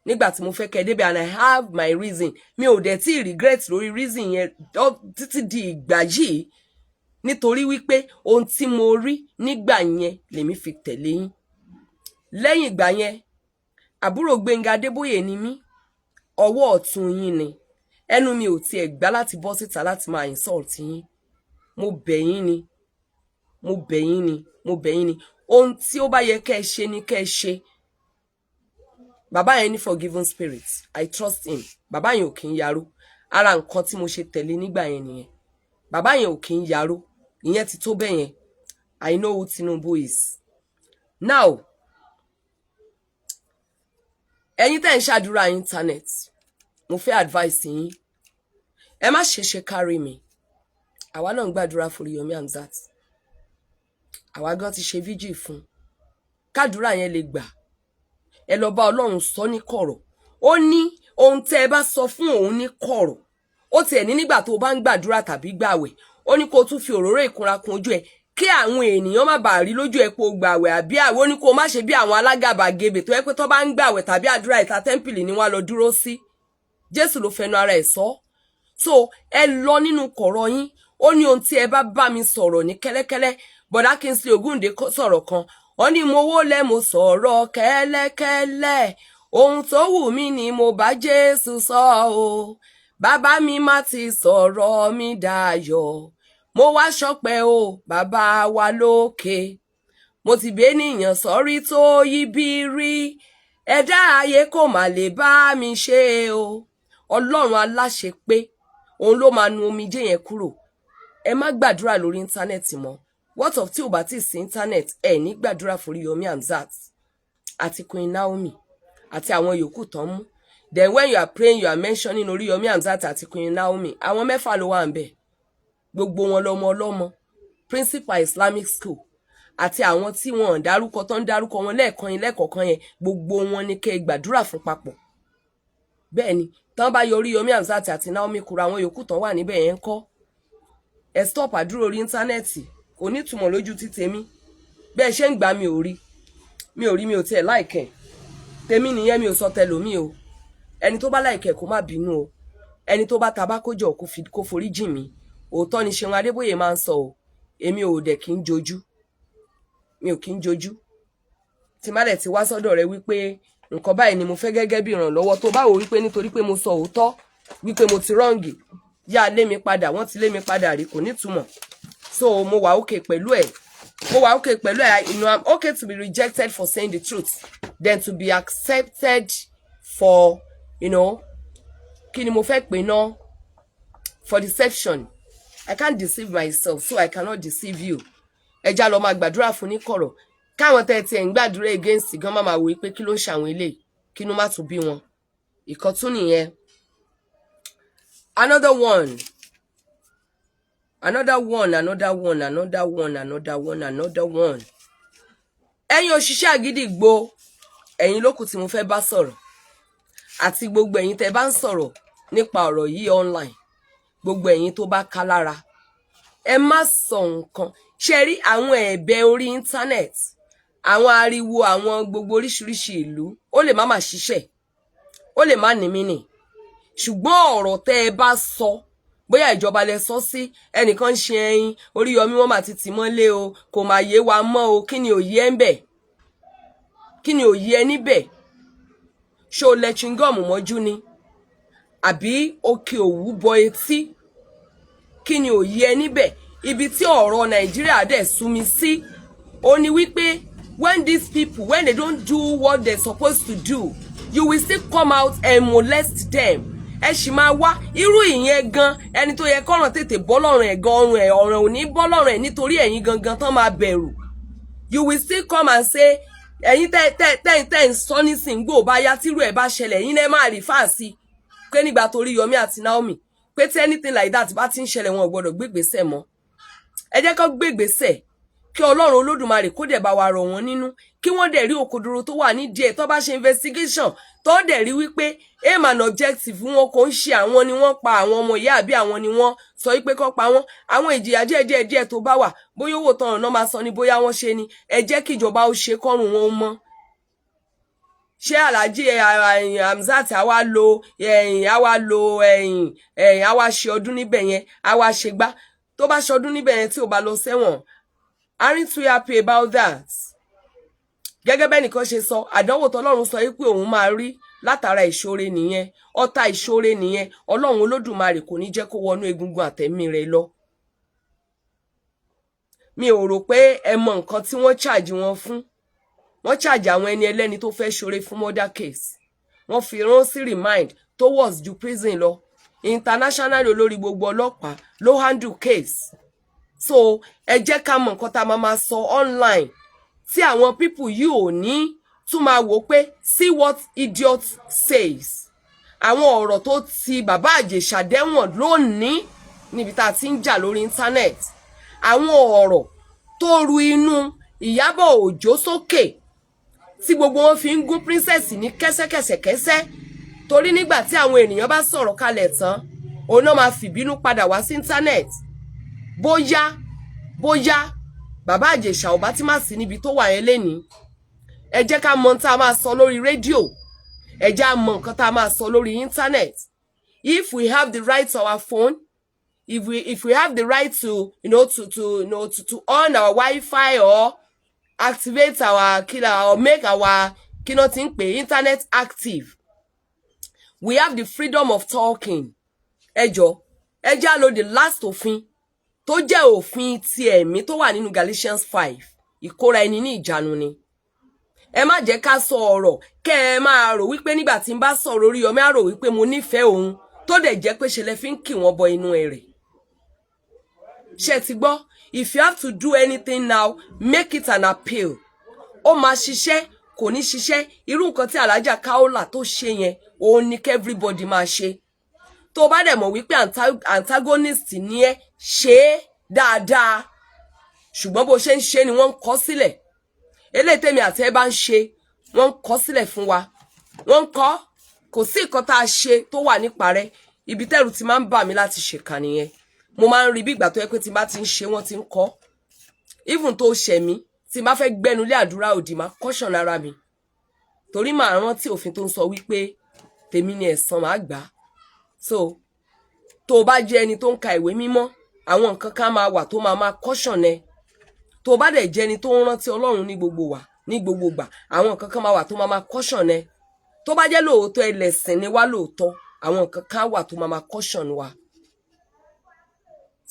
nígbà tí mo fẹ́ kẹ́ débẹ̀, and I have my reason. Mi ò dẹ̀ tí regret lórí reason yẹn títí di ìgbà yìí, nítorí wípé ohun tí mo rí nígbà yẹn lèmi fi tẹ̀lé yín. Lẹ́yìn ìgbà yẹn, àbúrò Gbénga Adébóyè ni mí, ọwọ́ ọ̀tún yín ni, ẹnu mi ò tiẹ̀ gbà láti bọ́ síta láti máa insult yín. Mo bẹ̀ yín ni, mo bẹ̀ yín ni, mo bẹ̀ yín ni. Ohun tí ó bá yẹ kẹ́ ẹ ṣe ni kẹ́ ẹ ṣe. Bàbá yẹn ní forgiving spirit, I trust him. Bàbá yẹn ò kí ń yarú. Ara nǹkan tí mo ṣe tẹ̀lé nígbà yẹn nìyẹn. Bàbá yẹn ò kí ń yarú, ìyẹn ti tó bẹ́ẹ̀ yẹn. I know who Tinubu is. Now, ẹ̀yin tẹ́ ń ṣàdúrà internet, mo fẹ́ advice yín. Ẹ má ṣe carry mi. Àwa náà ń gbàdúrà fún Oríyọmí Hamzat. Àwa gan ti ṣe vigil fún. Kádúrà yẹn lè gbà. Ẹ lọ bá Ọlọ́run sọ ní kọ̀rọ̀. Ó ní ohun tẹ́ ẹ bá sọ fún òun ní kọ̀rọ̀. Ó tiẹ̀ ní nígbà tó bá ń gbàdúrà tàbí gbàwẹ̀, ó ní kó tún fi òróró ìkunra kun ojú ẹ kí àwọn ènìyàn má bàa rí lójú ẹ pé o gbàwẹ̀ àbí àwọn, ó ní kó má ṣe bí àwọn alágàbàgebè tó yẹ pé tó bá ń gbàwẹ̀ tàbí àdúrà ìta tẹ́ḿpìlì ni wọ́n lọ dúró sí. Jésù ló fẹnu ara ẹ̀ sọ. So ẹ lọ nínú kọ̀rọ̀ yín. Ó ní ohun tí ẹ bá bá mi sọ̀rọ̀ ní kẹ́lẹ́kẹ́lẹ́. Bọ̀dá Kingsley Ògúndé sọ̀rọ̀ kan, ó ní mo wólẹ̀ mo sọ̀rọ̀ kẹ́lẹ́kẹ́lẹ́, ohun tó wù mí ni mo bá Jésù sọ o, bàbá mi má ti sọ̀rọ̀ mi dayọ̀, mo wá ṣọpẹ́ o bàbá wa lókè, mo ti bẹ́ níyàn sọ́rí tó yí bí rí, ẹ̀dá ayé kò má lè bá mi ṣe o. Ọlọ́run aláṣẹ pé òun ló máa nu omijé yẹn kúrò. Ẹ má gbàdúrà lórí íńtánẹ́ẹ̀tì mọ́. What of tí ò bá tí sí internet, ẹ ní gbàdúrà fún Oríyọmí Hamzat àti Queen Naomi àti àwọn yòókù tán mú. Then when you are praying, you are mentioning Oríyọmí Hamzat àti Queen Naomi. Àwọn mẹ́fà ló wà ńbẹ̀. Gbogbo wọn lọ́mọ ọlọ́mọ. Principal Islamic School àti àwọn tí wọn dárúkọ tán dárúkọ wọn lẹ́ẹ̀kọ̀ọ̀kan yẹn, gbogbo wọn ní kẹ́ gbàdúrà fún papọ̀. Bẹ́ẹ̀ ni, tán bá yọ Oríyọmí Hamzat àti Naomi kúrò, àwọn yòókù tán wà níbẹ̀ yẹn ńkọ́. Ẹ stop àdúrà orí íńtánẹ́ẹ̀tì. Kò ní túmọ̀ lójú ti tèmi. Bẹ́ẹ̀ ṣe ń gbà mi ò rí. Mi ò tiẹ̀ láìkẹ̀. Tèmi nìyẹn, mi ò sọ tẹlòmí o. Ẹni tó bá láìkẹ̀ kó má bínú o. Ẹni tó bá tabákójọ kó forí jìn mí. Òótọ́ ni Ṣeun Adébóyè máa ń sọ o. Èmi ò dẹ̀ kí ń jojú. Mi ò kí ń jojú. Tí má dẹ̀ ti wá sọ́dọ̀ rẹ wípé nǹkan báyìí ni mo fẹ́ gẹ́gẹ́ bí ìrànlọ́wọ́, tó bá wò wípé nítorí pé mo sọ òótọ́ wípé mo ti wrong, yá lé mi padà, wọ́n ti lé mi padà rí, kò nítumọ̀. So mo wà okay pẹ̀lú ẹ̀, mo wà okay pẹ̀lú ẹ̀. You know, I'm okay to be rejected for saying the truth than to be accepted for, you know, kí ni mo fẹ́ pè náà, for deception. I can't deceive myself, so I cannot deceive you. Ẹ já lọ máa gbàdúrà fún ní kọ̀rọ̀, káwọn tẹ́ ti ẹ̀ ń gbàdúrà against gan máa wò pé kí ló ń ṣàwọn eléyìí, kí ló má tún bí wọn. Ìkan tún nìyẹn. Another one. Ẹ̀yin òṣìṣẹ́ Àgídìgbò, ẹ̀yin lókù tí mo fẹ́ bá sọ̀rọ̀, àti gbogbo ẹ̀yin tẹ́ bá ń sọ̀rọ̀ nípa ọ̀rọ̀ yìí online, gbogbo ẹ̀yin tó bá ká lára, ẹ má sọ nǹkan. Ṣé rí àwọn ẹ̀bẹ̀ orí internet, àwọn ariwo àwọn gbogbo oríṣiríṣi ìlú, ó lè má ṣiṣẹ́, ó lè má ní mínì, ṣùgbọ́n ọ̀rọ̀ tẹ́ ẹ bá sọ, bóyá ìjọba lẹ sọ sí, ẹnìkan ń ṣe ẹyin, Oríyọmí wọ́n máa ti tì mọ́lé o, kò máa yé wa mọ́ o, kí ni òye ẹ ń bẹ̀, kí ni òye ẹ níbẹ̀? Ṣé o lẹ chingom mọ́jú ni, àbí òkè òwú bọ etí? Kí ni òye ẹ níbẹ̀? Ibi tí ọ̀rọ̀ Nàìjíríà dẹ̀ sú mi sí, ó ní wípé when these people, when they don't do what they're supposed to do, you will still come out and molest them. Ẹ sì máa wá irú ìyẹn gan, ẹni tó yẹ kọ́ràn tètè bọ́ lọ́rùn ẹ̀ gan, ọ̀ràn ò ní bọ́ lọ́rùn ẹ̀ nítorí ẹ̀yin gangan tán máa bẹ̀rù. You will still come and say, ẹ̀yin tẹ́ ń sọ nísìn gbò bá yá tírú ẹ̀ bá ṣẹlẹ̀, ẹ̀yin lẹ́ máa rí fáàsì pé nígbà tó Oríyọmí àti Naomi, pé tí anything like that bá ti ń ṣẹlẹ̀ wọn ò gbọ́dọ̀ gbégbèsè mọ́. Ẹ jẹ́ kó gbégbèsè, kí Ọlọ́run Olódùmarè kó dẹ̀ bá wa rọ̀ wọ́n nínú, kí wọ́n dẹ̀ rí òkodoro tó wà nídìí ẹ̀, tó bá ṣe investigation tó dẹ̀ rí wípé aim and objective wọn kò ń ṣe àwọn ni wọ́n pa àwọn ọmọ ìyá àbí àwọn ni wọ́n sọ wípé kó pa wọ́n. Àwọn ìjìyà díẹ̀ tó bá wà, bóyá owó tán ọ̀nà máa sọ ni, bóyá wọ́n ṣe ni, ẹ jẹ́ kí ìjọba ó ṣe kọ́rùn wọn mọ́. Ṣé Alhaji Hamzat àwa ṣe ọdún níbẹ̀ yẹn, àwa ṣe gbá, tó bá ṣọdún níbẹ̀ yẹn tí ò bá lọ sẹ́wọ̀n, aren't we happy about that? Gẹ́gẹ́ bẹ́ẹ̀ nìkan ṣe sọ, àdánwò tọ́lọ́run sọ wípé òun máa rí látara ìṣòre nìyẹn, ọ̀tá ìṣòre nìyẹn. Ọlọ́run Olódùmarè kò ní jẹ́ kó wọnú egungun àtẹ̀mí rẹ̀ lọ. Mi ò rò pé ẹ mọ nǹkan tí wọ́n charge wọn fún. Wọ́n charge àwọn ẹni ẹlẹ́ni tó fẹ́ ṣòre fún murder case. Wọ́n fi rán sí remind towards ju prison lọ. International olórí gbogbo ọlọ́pàá ló handle case. So ẹ jẹ́ ká mọ nǹkan tá a máa sọ online, tí àwọn people yìí ò ní tún máa wò pé see what idiot says. Àwọn ọ̀rọ̀ tó ti bàbá Ìjẹ̀ṣà dẹ́wọ̀n lónìí níbi tá a ti ń jà lórí internet. Àwọn ọ̀rọ̀ tó ru inú Ìyábọ̀ Òjó sókè, tí gbogbo wọn fi ń gún princess ní kẹ́sẹ́kẹ́sẹ́kẹ́sẹ́, torí nígbà tí àwọn ènìyàn bá sọ̀rọ̀ kalẹ̀ tán, òun náà máa fìbínú padà wá sí internet. Bóyá bàbá Ìjẹ̀ṣà ò bá ti má sí níbi tó wà yẹn lénìí. Ẹ jẹ́ ká mọ tá a máa sọ lórí rédíò, ẹ jẹ́ á mọ nǹkan tá a máa sọ lórí internet. If we have the right to our phone, if we have the right to to on our Wi-Fi or activate our or make our internet active, we have the freedom of talking. Ẹ jọ̀ọ́, ẹ jẹ́ á lo the last òfin tó jẹ́ òfin ti ẹ̀mí tó wà nínú Galatians 5, ìkóra ẹni ní ìjánu ni. Ẹ má jẹ́ ká sọ ọ̀rọ̀ kẹ́ ẹ máa rò wípé nígbà tí n bá sọ̀rọ̀ Oríyọmí á rò wípé mo nífẹ̀ẹ́ òun, tó dẹ̀ jẹ́ pé ṣe lẹ fi ń kì wọ́n bọ inú ẹ̀rẹ̀. Ṣé ti gbọ́? If you have to do anything now, make it an appeal. Ó máa ṣiṣẹ́, kò ní ṣiṣẹ́. Irú nǹkan tí Alhaja Kaola tó ṣe yẹn, òun ni everybody máa ṣe. Tó bá dẹ̀ mọ̀ wípé antagonist ni ẹ́, ṣe é dáadáa. Ṣùgbọ́n bó ṣe ń ṣe ni wọ́n ń kọ sílẹ̀. Eléyìí tèmi àti ẹ bá ń ṣe, wọ́n ń kọ sílẹ̀ fún wa. Wọ́n ń kọ, kò sí nǹkan tá a ṣe tó wà níparẹ́. Ibi tẹ́rù ti máa ń bà mí láti ṣèkà nìyẹn. Mo máa ń rí bí ìgbà tó yẹ pé tí n bá ti ń ṣe wọ́n ti ń kọ. Even tó ṣẹ̀ mí, tí n bá fẹ́ gbẹ́nu lé àdúrà òdì máa caution ara mi. Torí màá rántí òfin tó ń sọ wípé tèmi ni ẹ̀san máa gbà. So tó bá jẹ́ ẹni tó ń ka ìwé mímọ́, àwọn nǹkan kan máa wà tó máa caution ẹ. Tó bá dẹ̀ jẹ́ ẹni tó ń rántí Ọlọ́run ní gbogbo gbà, àwọn nǹkan kan máa wà tó máa caution ẹ. tó bá jẹ́ lóòótọ́ ẹlẹ́sìn ni wá lóòótọ́ àwọn nǹkan kan wà tó máa caution wa.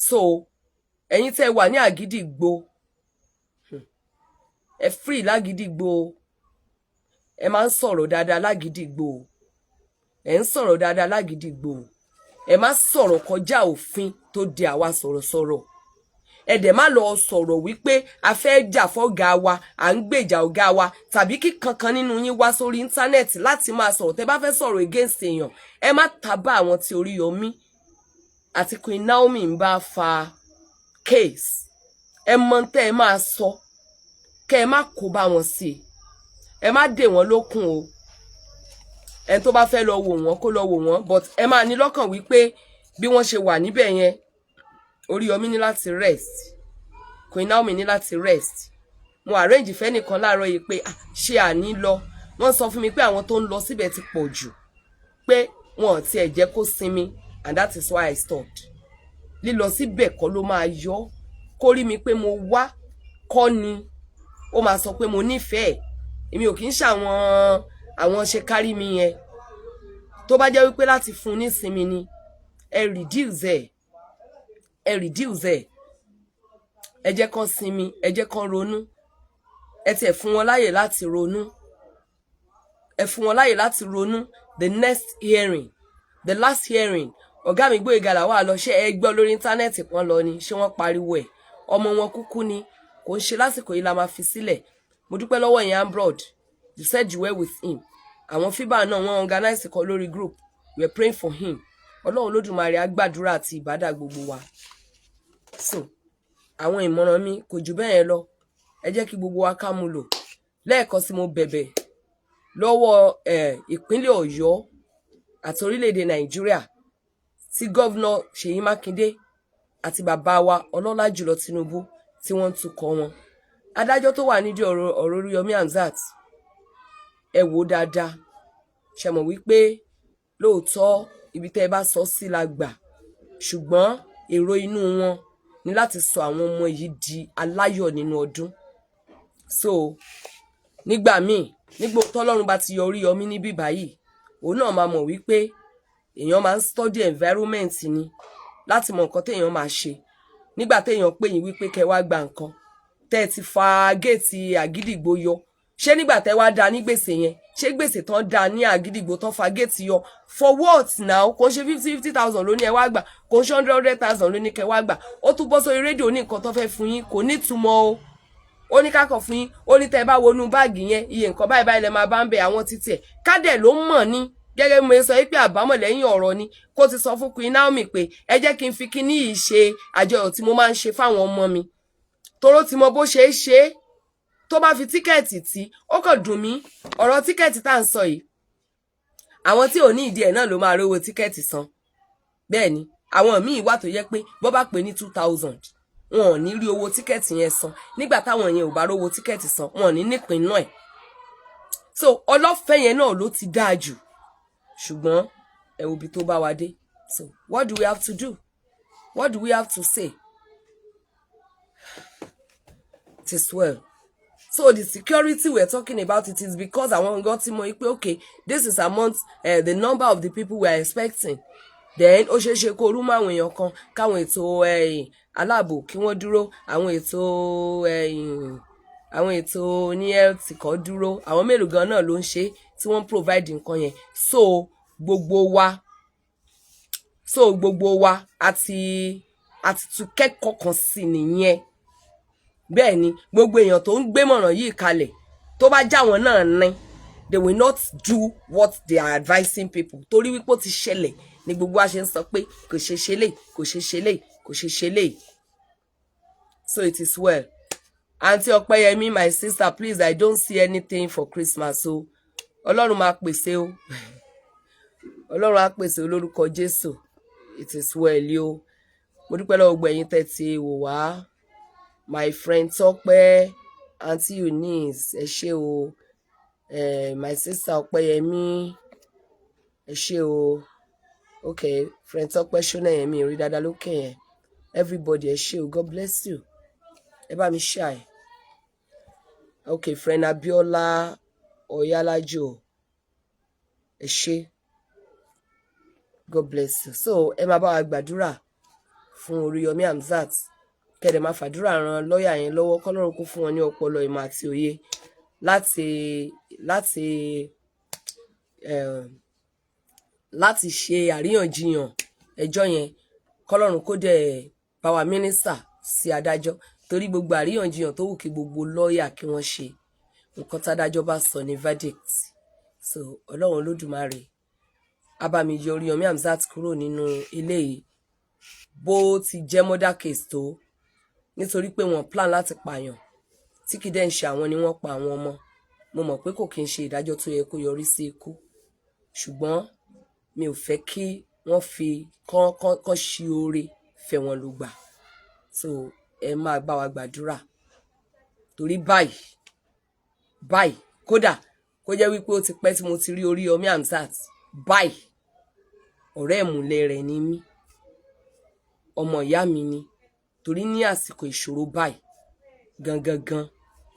So ẹ̀yin tẹ́ wà ní Àgídìgbò ẹ free lágídìgbò ẹ máa ń sọ̀rọ̀ dáadáa lágídìgbò ẹ ń sọ̀rọ̀ dáadáa lágídìgbò ẹ má sọ̀rọ̀ kọjá òfin tó di àwa sọ̀rọ̀sọ̀rọ̀ ẹ dẹ̀ má lọ sọ̀rọ̀ wípé a fẹ́ jà fọ́gá wa à ń gbèjà ọ̀gá wa tàbí kí kankan nínú yín wá sórí íńtánẹ́ẹ̀tì láti máa sọ̀rọ̀ tẹ́ bá fẹ́ sọ̀rọ̀ against èèyàn ẹ má tàbá àwọn tí Oríyọmí àti Queen Naomi ń bá fa case ẹ mọ tẹ́ ẹ máa sọ kẹ́ ẹ má kó bá wọn sí ẹ má dè wọ́n lókun o ẹni tó bá fẹ́ lọ wò wọ́n kó lọ wò wọ́n but ẹ máa ní lọ́kàn wípé bí wọ́n ṣe wà níbẹ̀ yẹn Oríyọmí ní láti rest Queen Naomi ní láti rest mo arrange fẹ́nìkan láàárọ̀ yìí pé ṣé àní lọ wọ́n sọ fún mi pé àwọn tó ń lọ síbẹ̀ ti pọ̀ jù pé wọn ò tiẹ̀ jẹ́ kó sinmi and that is why I stopped lílọ síbẹ̀ kọ́ ló máa yọ kó rí mi pé mo wá kọ́ ni ó máa sọ pé mo nífẹ̀ẹ́ èmi ò kì í àwọn ṣe kárí mi yẹn tó bá jẹ́ wípé láti fún ní sinmi ni ẹ reduce ẹ jẹ́ kán sinmi ẹ jẹ́ kán ronú ẹ tiẹ̀ fún wọn láyè láti ronú ẹ fún wọn láyè láti ronú the next hearing the last hearing ọ̀gá mi Gbóyèga Lawal wà lọ ṣé ẹ gbọ́ lórí íńtánẹ́ẹ̀tì kan lọ ni ṣé wọ́n pariwo ẹ̀ ọmọ wọn kúkú ni kò ń ṣe lásìkò yìí la máa fi sílẹ̀ mo dúpẹ́ lọ́wọ́ yẹn Ambrod you said you were with him àwọn FIBA náà wọ́n organize kan lórí group we are praying for him Ọlọ́run Olódùmarè á gbàdúrà àti ìbádà gbogbo wa so àwọn ìmọ̀ràn mi kò jù bẹ́ẹ̀ lọ ẹ jẹ́ kí gbogbo wa ká mú lò lẹ́ẹ̀kan sí mo bẹ̀bẹ̀ lọ́wọ́ ìpínlẹ̀ Ọ̀yọ́ àti orílẹ̀-èdè Nàìjíríà tí gọ́vnà Ṣèyí Mákindé àti bàbá wa ọlọ́lá jùlọ Tinubu tí wọ́n ń tukọ̀ wọn adájọ́ tó wà nídìí ọ̀rọ̀ Oríyọmí Hamzat ẹ wò dáadáa ṣe mọ̀ wípé lóòótọ́ ibi tẹ́ ẹ bá sọ sí la gbà ṣùgbọ́n èrò inú wọn ní láti sọ àwọn ọmọ yìí di aláyọ̀ nínú ọdún so nígbà míì nígbà tọ́lọ́run bá ti yọ Oríyọmí níbí báyìí òun náà máa mọ̀ wípé èèyàn máa ń study environment ni láti mọ nǹkan téèyàn máa ṣe nígbà téèyàn pè yín wípé kẹ́ wá gba nǹkan tẹ́ ẹ ti fa géètì Àgídìgbò yọ ṣé nígbà tẹ́ wá dá ní gbèsè yẹn ṣé gbèsè tán dá ní Àgídìgbò tán fa géètì yọ for what now kò ń ṣe 50,000 ló ní ẹ wá gbà kò ń ṣe 100,000 ló ní kẹ́ wá gbà ó tún bọ́ sórí rédíò ní nǹkan tó fẹ́ fún yín kò ní ìtumọ̀ o ó ní kákọ̀ fún yín ó ní tẹ́ bá wọnú báàgì yẹn iye nǹkan báyìí lẹ máa bá ń bẹ àwọn títí ẹ̀ kádẹ̀ ló mọ̀ ní gẹ́gẹ́ bí mo sọ pé àbámọ̀ lẹ́yìn ọ̀rọ̀ ni kó ti sọ fún Queen Naomi pé ẹ jẹ́ kí n fi kíní yìí ṣe àjọyọ̀ tí mo máa ń ṣe fáwọn ọmọ mi toró ti mọ bó ṣe é ṣe é tó bá fi tíkẹ́ẹ̀tì tí ó kàn dùn mí ọ̀rọ̀ tíkẹ́ẹ̀tì tá à ń sọ yìí àwọn tí ò ní ìdí ẹ̀ náà ló máa rówó tíkẹ́ẹ̀tì san bẹ́ẹ̀ ni àwọn míì wà tó yẹ pé bó bá pè ní 2,000 wọn ò ní rí owó tíkẹ́ẹ̀tì yẹn san nígbà táwọn yẹn ò bá rówó tíkẹ́ẹ̀tì san wọn ò ní nípìn náà ẹ̀ so ọlọ́fẹ́ yẹn náà ló ti dáa jù ṣùgbọ́n ẹ wo bí tó bá wa dé so what do we have to do what do we have to say it is well so the security we're talking about it is because àwọn nǹkan tí mo pé okay this is among the number of the people we are expecting then ó ṣeé ṣe kó rú mọ́ àwọn èèyàn kan káwọn ètò aláàbò kí wọ́n dúró àwọn ètò ní health kan dúró àwọn mélòó gan náà ló ń ṣe tí wọ́n provide nǹkan yẹn so gbogbo wa àti tún kẹ́kọ̀ọ́ kan sí nìyẹn bẹ́ẹ̀ ni gbogbo èèyàn tó ń gbémọ̀ràn yìí kalẹ̀ tó bá jáwọn náà ní they will not do what they are advising people torí wípé ó ti ṣẹlẹ̀ ni gbogbo wa ṣe ń sọ pé kò ṣe ṣe lè kò ṣe ṣe lè kò ṣe ṣe lè so it is well Aunty Ọpẹ́yẹmí my sister please I don't see anything for Christmas so Ọlọ́run máa pèsè o Ọlọ́run á pèsè olórúkọ Jésù it is well yo mo dúpẹ́ lọ́wọ́ gbẹ̀yìn tẹ́tí wò wá my friend Tọ́pẹ́ Aunty Eunice ẹ ṣé o my sister Ọpẹ́yẹmí ẹ ṣé o okay friend Tọ́pẹ́ Ṣónẹ́yẹmí rí dáadáa lókè yẹn everybody ẹ ṣé o God bless you ẹ bá mi ṣáì okay friend Abiola Oyalajo ẹ ṣé, God bless you. So ẹ máa bá wa gbàdúrà fún Oríyọmí Hamzat, kẹ́dẹ̀ máa fàdúrà ran lọ́ọ̀yà yẹn lọ́wọ́, kọ́lọ́run kó fún wọn ní ọpọlọ ìmọ̀ àti òye láti ṣe àríyànjiyàn ẹjọ́ yẹn, kọ́lọ́run kó dẹ̀ bá wa mínísítà sí adájọ́, torí gbogbo àríyànjiyàn tó wù kí gbogbo lọ́ọ̀yà kí wọ́n ṣe, nǹkan tádájọ́ bá sọ ní verdict. So ọlọ́run olódùmarè á bá mi yọ Oríyọmí Hamzat kúrò nínú eléyìí, bó ti jẹ́ murder case tó, nítorí pé wọ́n plan láti pààyàn tí kì í dẹ̀ ń ṣe àwọn ni wọ́n pa àwọn ọmọ. Mo mọ̀ pé kò kí ń ṣe ìdájọ́ tó yẹ kó yọrí sí ikú, ṣùgbọ́n mi ò fẹ́ kí wọ́n fi kán ṣí oore fẹ́ wọn lùgbà. So ẹ máa bá wa gbàdúrà, torí báyìí kódà kó jẹ́ wípé ó ti pẹ́ tí mo ti rí Oríyọmí Hamzat, báyìí ọ̀rẹ́ ìmùlẹ̀ rẹ̀ ni mí, ọmọ ìyá mi ni, torí ní àsìkò ìṣòro báyìí gangan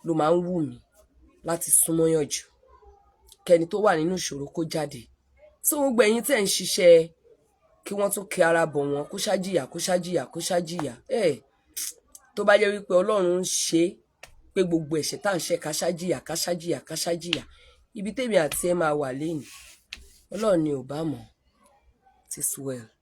ló máa ń wù mí láti súnmọ́yàn jù, kẹni tó wà nínú ìṣòro kó jáde. So gbogbo ẹ̀yin tẹ́ ń ṣiṣẹ́ kí wọ́n tún kí ara bọ̀ wọ́n, kó ṣájìyà tó bá jẹ́ wípé Ọlọ́run ń ṣe pé gbogbo ẹ̀ṣẹ̀ tá à ń ṣe ká ṣájìyà, ibi tèmi àti ẹ máa wà lẹ́yìn Ọlọ́run ni ò bá mọ̀. It is well.